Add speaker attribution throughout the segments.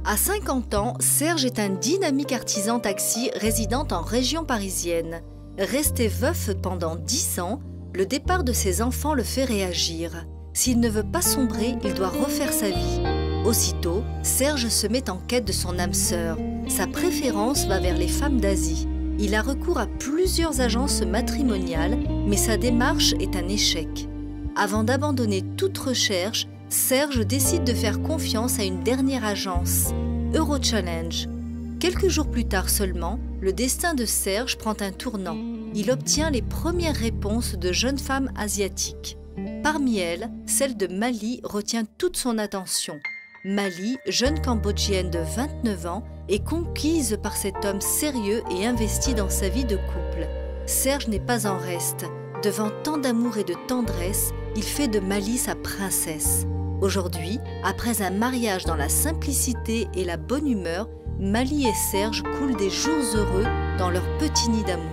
Speaker 1: À 50 ans, Serge est un dynamique artisan taxi résidant en région parisienne. Resté veuf pendant 10 ans, le départ de ses enfants le fait réagir. S'il ne veut pas sombrer, il doit refaire sa vie. Aussitôt, Serge se met en quête de son âme sœur. Sa préférence va vers les femmes d'Asie. Il a recours à plusieurs agences matrimoniales, mais sa démarche est un échec. Avant d'abandonner toute recherche, Serge décide de faire confiance à une dernière agence, Eurochallenge. Quelques jours plus tard seulement, le destin de Serge prend un tournant. Il obtient les premières réponses de jeunes femmes asiatiques. Parmi elles, celle de Mali retient toute son attention. Mali, jeune Cambodgienne de 29 ans, est conquise par cet homme sérieux et investi dans sa vie de couple. Serge n'est pas en reste. Devant tant d'amour et de tendresse, il fait de Mali sa princesse. Aujourd'hui, après un mariage dans la simplicité et la bonne humeur, Mali et Serge coulent des jours heureux dans leur petit nid d'amour.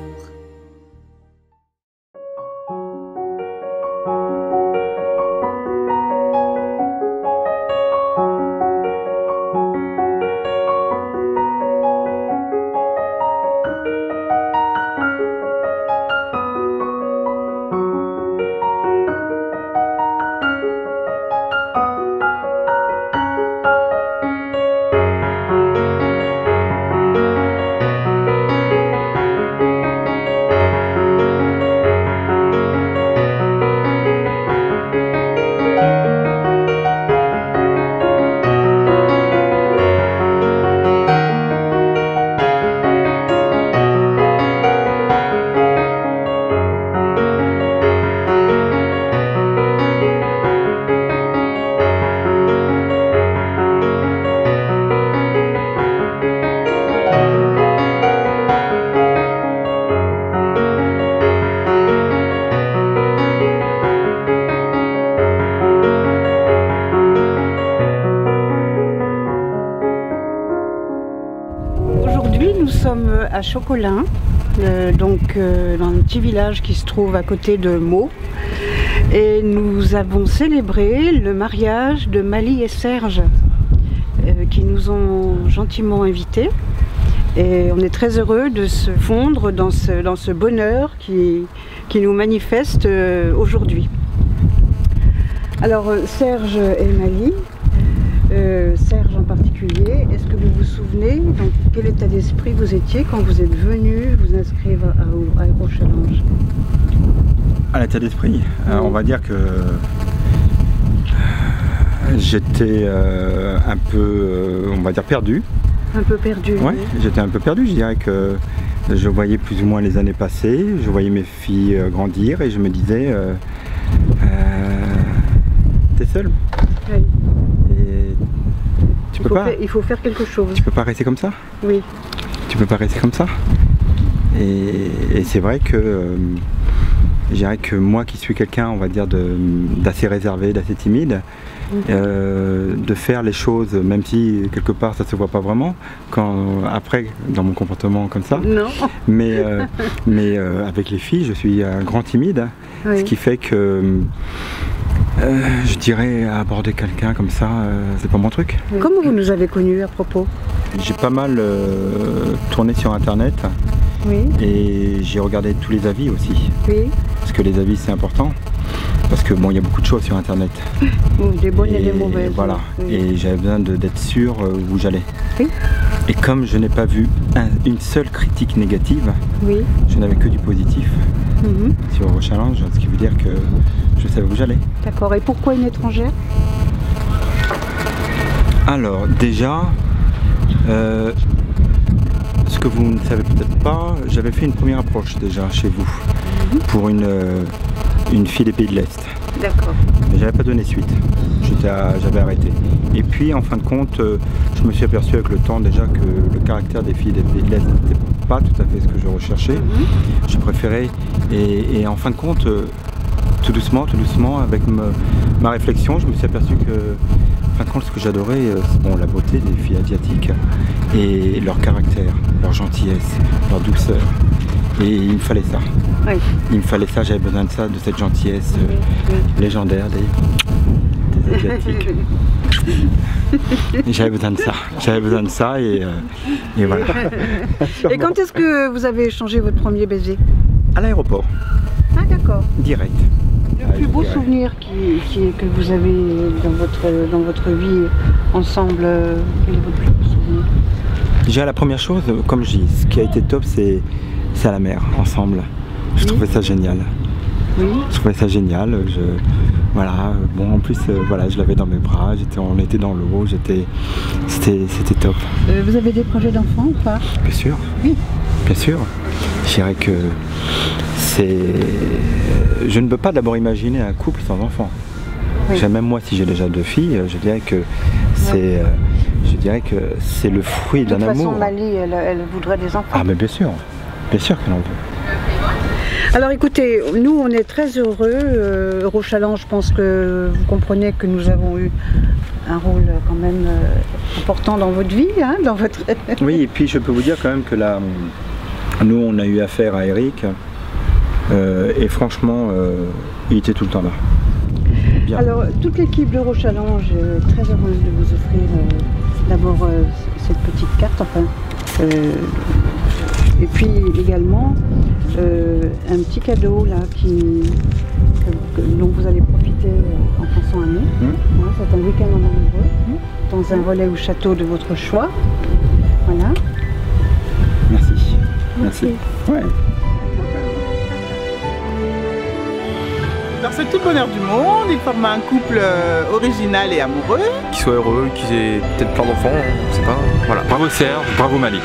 Speaker 2: Nous sommes à Chocolin, dans un petit village qui se trouve à côté de Meaux. Et nous avons célébré le mariage de Mali et Serge, qui nous ont gentiment invités. Et on est très heureux de se fondre dans ce bonheur qui nous manifeste aujourd'hui. Alors Serge et Mali, Serge en particulier, est-ce que vous vous souvenez dans quel état d'esprit vous étiez quand vous êtes venu vous inscrire à Eurochallenge?
Speaker 3: À l'état d'esprit, on va dire que j'étais un peu, on va dire, perdu.
Speaker 2: Un peu perdu?
Speaker 3: Oui, j'étais un peu perdu, je dirais que je voyais plus ou moins les années passer, je voyais mes filles grandir et je me disais, t'es seul.
Speaker 2: Oui.
Speaker 3: Il
Speaker 2: faut faire quelque chose.
Speaker 3: Tu peux pas rester comme ça?
Speaker 2: Oui.
Speaker 3: Tu peux pas rester comme ça. Et c'est vrai que je dirais que moi qui suis quelqu'un, on va dire, d'assez réservé, d'assez timide, de faire les choses, même si quelque part ça se voit pas vraiment, après dans mon comportement comme ça.
Speaker 2: Non.
Speaker 3: Mais avec les filles, je suis un grand timide, oui. Ce qui fait que je dirais aborder quelqu'un comme ça, c'est pas mon truc.
Speaker 2: Comment vous nous avez connus à propos?
Speaker 3: J'ai pas mal tourné sur internet.
Speaker 2: Oui.
Speaker 3: Et j'ai regardé tous les avis aussi.
Speaker 2: Oui.
Speaker 3: Parce que les avis c'est important. Parce que bon, il y a beaucoup de choses sur internet.
Speaker 2: Des bonnes et des mauvaises.
Speaker 3: Voilà. Oui. Et j'avais besoin d'être sûr où j'allais.
Speaker 2: Oui.
Speaker 3: Et comme je n'ai pas vu une seule critique négative,
Speaker 2: oui.
Speaker 3: Je n'avais que du positif sur Eurochallenge, ce qui veut dire que je savais où j'allais.
Speaker 2: D'accord. Et pourquoi une étrangère?
Speaker 3: Alors déjà, ce que vous ne savez peut-être pas, j'avais fait une première approche déjà chez vous pour une fille des pays de l'Est.
Speaker 2: D'accord.
Speaker 3: Mais j'avais pas donné suite, j'avais arrêté. Et puis en fin de compte, je me suis aperçu avec le temps déjà que le caractère des filles des pays de l'Est n'était pas tout à fait ce que je recherchais. Je préférais, et en fin de compte, tout doucement, avec ma réflexion, je me suis aperçu que en fin de compte, ce que j'adorais, c'est bon, la beauté des filles asiatiques et leur caractère, leur gentillesse, leur douceur. Et il me fallait ça.
Speaker 2: Oui.
Speaker 3: Il me fallait ça, j'avais besoin de ça, de cette gentillesse légendaire des Asiatiques. J'avais besoin de ça. J'avais besoin de ça et voilà.
Speaker 2: Et quand est-ce que vous avez échangé votre premier baiser?
Speaker 3: À l'aéroport.
Speaker 2: Ah d'accord.
Speaker 3: Direct.
Speaker 2: Le plus beau souvenir que vous avez dans votre vie ensemble, quel est votre plus beau souvenir?
Speaker 3: Déjà la première chose, comme je dis, ce qui a été top, c'est à la mer, ensemble. Je trouvais ça génial.
Speaker 2: Oui.
Speaker 3: Je trouvais ça génial. Voilà, bon en plus voilà, je l'avais dans mes bras, on était dans l'eau, c'était top.
Speaker 2: Vous avez des projets d'enfants ou pas?
Speaker 3: Bien sûr.
Speaker 2: Oui.
Speaker 3: Bien sûr. Je dirais que je ne peux pas d'abord imaginer un couple sans enfant. Oui. Même moi, si j'ai déjà 2 filles, je dirais que c'est le fruit d'un amour.
Speaker 2: De toute façon, Mali, elle voudrait des enfants.
Speaker 3: Ah mais bien sûr qu'elle en veut.
Speaker 2: Alors écoutez, nous on est très heureux. Eurochallenge, je pense que vous comprenez que nous avons eu un rôle quand même important dans votre vie, hein, dans votre...
Speaker 3: Oui, et puis je peux vous dire quand même que là, nous on a eu affaire à Eric et franchement, il était tout le temps là. Bien.
Speaker 2: Alors toute l'équipe d'Eurochallenge est très heureuse de vous offrir d'abord cette petite carte, enfin, et puis également un petit cadeau là dont vous allez profiter en pensant à nous. Voilà, c'est un week-end en amoureux dans un relais ou château de votre choix. Voilà.
Speaker 3: Merci. Merci. Ouais.
Speaker 4: Alors c'est tout le bonheur du monde, ils forment un couple original et amoureux.
Speaker 5: Qu'ils soient heureux, qu'ils aient peut-être plein d'enfants, on sait pas. Voilà.
Speaker 3: Bravo Serge, bravo Mali.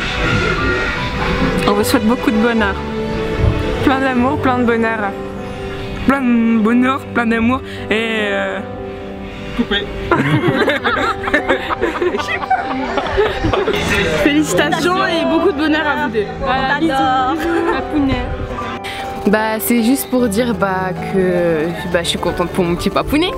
Speaker 6: On vous souhaite beaucoup de bonheur. Plein d'amour, plein de bonheur. Plein de bonheur, plein d'amour et...
Speaker 4: Coupé.
Speaker 6: Félicitations et beaucoup de bonheur à vous deux.
Speaker 7: Voilà, bisous.
Speaker 6: Bah c'est juste pour dire que je suis contente pour mon petit papounet